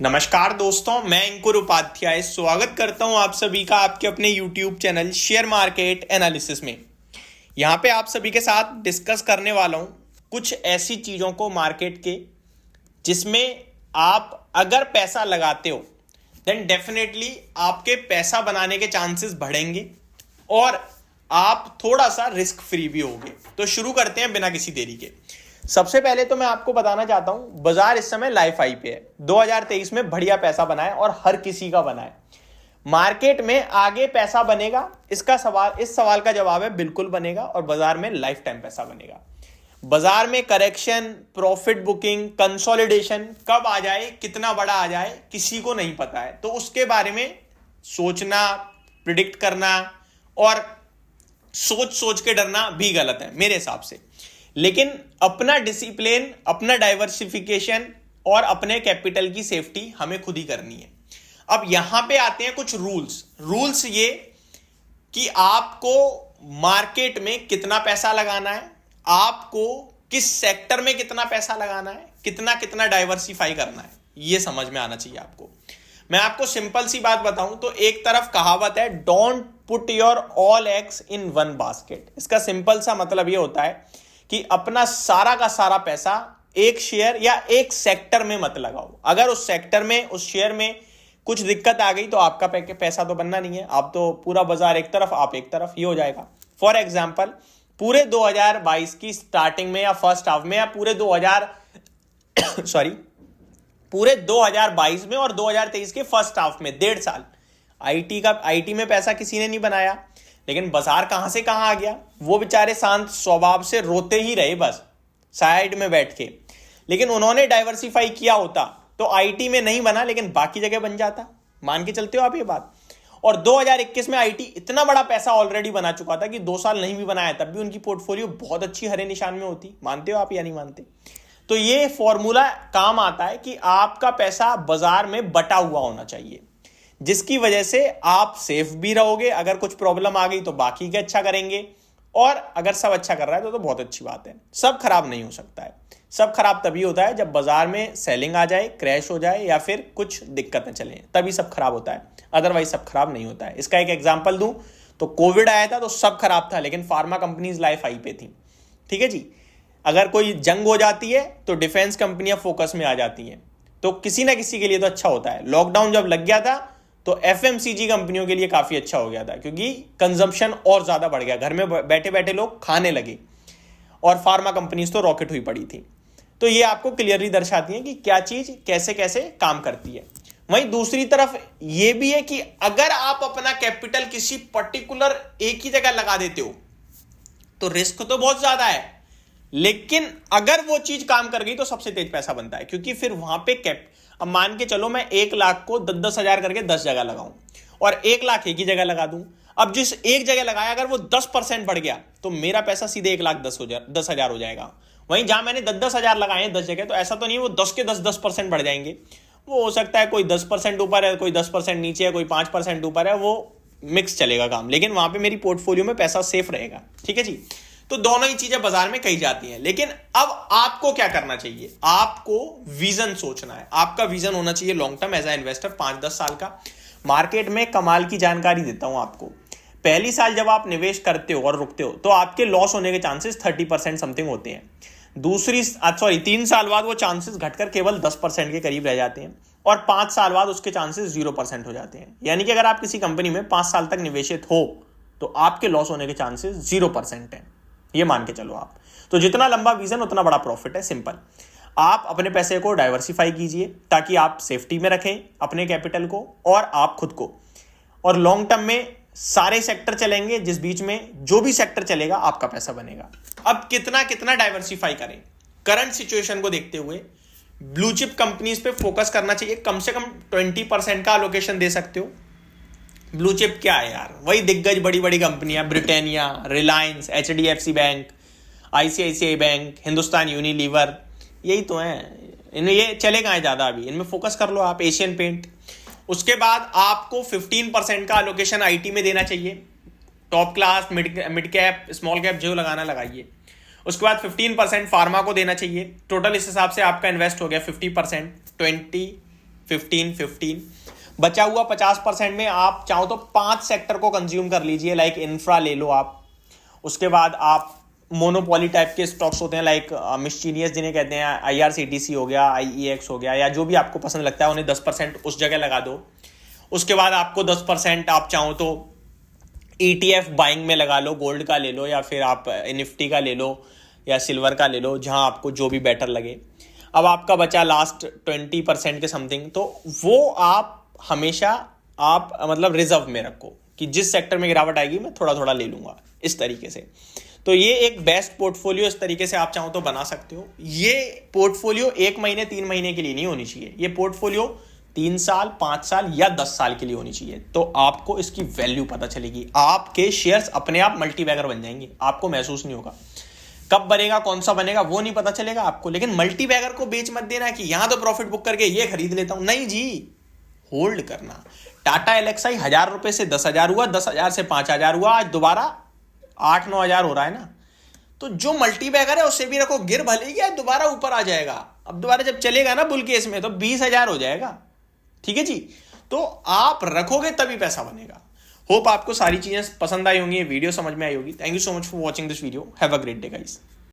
नमस्कार दोस्तों, मैं अंकुर उपाध्याय स्वागत करता हूं आप सभी का आपके अपने YouTube channel share market analysis में। यहां पे आप सभी के साथ डिस्कस करने वाला हूं कुछ ऐसी चीज़ों को मार्केट के जिसमें आप अगर पैसा लगाते हो देन डेफिनेटली आपके पैसा बनाने के चांसेस बढ़ेंगे और आप थोड़ा सा रिस्क फ्री भी होगे। तो शुरू करते हैं बिना किसी देरी के। सबसे पहले तो मैं आपको बताना चाहता हूं, बाजार इस समय लाइफ हाई पे है। 2023 में बढ़िया पैसा बना है और हर किसी का बना है। मार्केट में आगे पैसा बनेगा, इस सवाल का जवाब है बिल्कुल बनेगा और बाजार में लाइफ टाइम पैसा बनेगा। बाजार में करेक्शन, प्रॉफिट बुकिंग, कंसोलिडेशन कब आ जाए, कितना बड़ा आ जाए, किसी को नहीं पता है। तो उसके बारे में सोचना, प्रिडिक्ट करना और सोच सोच के डरना भी गलत है मेरे हिसाब से। लेकिन अपना डिसिप्लिन, अपना डाइवर्सिफिकेशन और अपने कैपिटल की सेफ्टी हमें खुद ही करनी है। अब यहां पे आते हैं कुछ रूल्स ये कि आपको मार्केट में कितना पैसा लगाना है, आपको किस सेक्टर में कितना पैसा लगाना है, कितना कितना डाइवर्सिफाई करना है, ये समझ में आना चाहिए आपको। मैं आपको सिंपल सी बात बताऊं तो एक तरफ कहावत है, don't put your all eggs in one basket. इसका सिंपल सा मतलब ये होता है कि अपना सारा का सारा पैसा एक शेयर या एक सेक्टर में मत लगाओ। अगर उस सेक्टर में, उस शेयर में कुछ दिक्कत आ गई तो आपका पैसा तो बनना नहीं है। आप तो पूरा बाजार एक तरफ, आप एक तरफ, ये हो जाएगा। फॉर एग्जाम्पल, पूरे 2022 की स्टार्टिंग में या फर्स्ट हाफ में या पूरे 2022 में और 2023 के फर्स्ट हाफ में 1.5 साल आईटी में पैसा किसी ने नहीं बनाया। लेकिन बाजार कहां से कहां आ गया, वो बेचारे शांत स्वभाव से रोते ही रहे बस साइड में बैठ के। लेकिन उन्होंने डाइवर्सिफाई किया होता तो आईटी में नहीं बना लेकिन बाकी जगह बन जाता। मान के चलते हो आप ये बात। और 2021 में आईटी इतना बड़ा पैसा ऑलरेडी बना चुका था कि 2 साल नहीं भी बनाया तब भी उनकी पोर्टफोलियो बहुत अच्छी हरे निशान में होती। मानते हो आप या नहीं मानते? तो ये फॉर्मूला काम आता है कि आपका पैसा बाजार में बटा हुआ होना चाहिए, जिसकी वजह से आप सेफ भी रहोगे। अगर कुछ प्रॉब्लम आ गई तो बाकी के अच्छा करेंगे और अगर सब अच्छा कर रहा है तो बहुत अच्छी बात है। सब खराब नहीं हो सकता है। सब खराब तभी होता है जब बाजार में सेलिंग आ जाए, क्रैश हो जाए या फिर कुछ दिक्कतें चलें, तभी सब खराब होता है। अदरवाइज सब खराब नहीं होता है। इसका एक एग्जांपल दूं तो कोविड आया था तो सब खराब था लेकिन फार्मा कंपनीज लाइफ हाई पे थी। ठीक है जी। अगर कोई जंग हो जाती है तो डिफेंस कंपनियां फोकस में आ जाती हैं, तो किसी ना किसी के लिए तो अच्छा होता है। लॉकडाउन जब लग गया था तो एफएमसीजी कंपनियों के लिए काफी अच्छा हो गया था क्योंकि कंजम्पशन और ज्यादा बढ़ गया, घर में बैठे बैठे लोग खाने लगे और फार्मा कंपनीज तो रॉकेट हुई पड़ी थी। तो ये आपको क्लियरली दर्शाती है कि क्या चीज कैसे कैसे काम करती है। वहीं दूसरी तरफ ये भी है कि अगर आप अपना कैपिटल किसी पर्टिकुलर एक ही जगह लगा देते हो तो रिस्क तो बहुत ज्यादा है, लेकिन अगर वो चीज काम कर गई तो सबसे तेज पैसा बनता है। क्योंकि फिर वहां पे अब मान के चलो मैं 1 लाख को 10-10 हजार करके 10 जगह लगाऊं और 1 लाख एक ही जगह लगा दूं। अब जिस एक जगह लगाया अगर वो 10% बढ़ गया तो मेरा पैसा सीधे 1,10,000 हो जाएगा। वहीं जहां मैंने 10-10 हजार लगाए हैं 10 जगह, तो ऐसा तो नहीं वो 10 के 10% बढ़ जाएंगे। वो हो सकता है कोई 10% ऊपर है, कोई 10% नीचे है, कोई 5% ऊपर है, वो मिक्स चलेगा काम, लेकिन वहां पे मेरी पोर्टफोलियो में पैसा सेफ रहेगा। ठीक है जी। तो दोनों ही चीजें बाजार में कही जाती हैं। लेकिन अब आपको क्या करना चाहिए? आपको विजन सोचना है। आपका विजन होना चाहिए long term as a investor, 5-10 साल का। मार्केट में कमाल की जानकारी देता हूं आपको। पहली साल जब आप निवेश करते हो और रुकते हो तो आपके लॉस होने के चांसेस 30% समथिंग होते हैं। 3 साल बाद वो चांसेस घटकर केवल 10% के करीब रह जाते हैं और 5 साल बाद उसके चांसेस 0% हो जाते हैं। यानी कि अगर आप किसी कंपनी में 5 साल तक निवेशित हो तो आपके लॉस होने के चांसेस 0% हैं। ये मान के चलो आप। तो जितना लंबा विजन उतना बड़ा प्रॉफिट है। सिंपल। आप अपने पैसे को डाइवर्सिफाई कीजिए ताकि आप सेफ्टी में रखें अपने कैपिटल को और आप खुद को। और लॉन्ग टर्म में सारे सेक्टर चलेंगे, जिस बीच में जो भी सेक्टर चलेगा आपका पैसा बनेगा। अब कितना कितना डाइवर्सिफाई करें? करंट सिचुएशन को देखते हुए ब्लू चिप कंपनीज पे फोकस करना चाहिए। कम से कम 20% का एलोकेशन दे सकते हो। ब्लू चिप क्या है यार? वही दिग्गज बड़ी बड़ी कंपनियां, Britannia, Reliance, HDFC bank, ICICI bank, Hindustan Unilever, यही तो है। इनमें ये चले कहाँ ज्यादा, अभी इनमें फोकस कर लो आप। Asian paint. उसके बाद आपको 15% का एलोकेशन आईटी में देना चाहिए। Top class, mid cap, small cap जो लगाना लगाइए। उसके बाद 15% फार्मा को देना चाहिए। टोटल इस हिसाब से आपका इन्वेस्ट हो गया 50%, 20, 15 बचा हुआ 50% में आप चाहो तो 5 सेक्टर को कंज्यूम कर लीजिए, लाइक इंफ्रा ले लो आप। उसके बाद आप मोनोपोली टाइप के स्टॉक्स होते हैं, लाइक मिस्चीनियस जिन्हें कहते हैं, IRCTC हो गया, IEX हो गया, या जो भी आपको पसंद लगता है, उन्हें 10% उस जगह लगा दो। उसके बाद आपको 10% आप चाहो तो ETF बाइंग में लगा लो, गोल्ड का ले लो, या फिर आप निफ्टी का ले लो, या सिल्वर का ले लो, जहां आपको जो भी बेटर लगे। अब आपका बचा लास्ट 20% के समथिंग, तो वो आप हमेशा आप मतलब रिजर्व में रखो कि जिस सेक्टर में गिरावट आएगी मैं थोड़ा थोड़ा ले लूंगा, इस तरीके से। तो ये एक बेस्ट पोर्टफोलियो इस तरीके से आप चाहो तो बना सकते हो। ये पोर्टफोलियो 1 महीने 3 महीने के लिए नहीं होनी चाहिए, ये पोर्टफोलियो 3 साल 5 साल या 10 साल के लिए होनी चाहिए। तो आपको इसकी वैल्यू पता चलेगी, आपके शेयर्स अपने आप मल्टीबैगर बन जाएंगे, आपको महसूस नहीं होगा। कब बनेगा, कौन सा बनेगा, वो नहीं पता चलेगा आपको, लेकिन मल्टीबैगर को बेच मत देना कि यहां तो प्रॉफिट बुक करके ये खरीद लेता हूं, नहीं जी, होल्ड करना। टाटा एलेक्साई 1000 रुपए से 10,000 हुआ, 10,000 से 5,000 हुआ, आज दोबारा 8-9 हजार हो रहा है ना। तो जो मल्टीबैगर है उसे भी रखो, गिर भले गया, दोबारा ऊपर आ जाएगा। अब दोबारा जब चलेगा ना बुल केस में तो 20,000 हो जाएगा, ठीक है जी। तो आप रखोगे तभी पैसा बनेगा। होप आपको सारी चीजें पसंद आई होंगी, वीडियो समझ में आई होगी। Thank you so much for watching this video. Have a great day guys.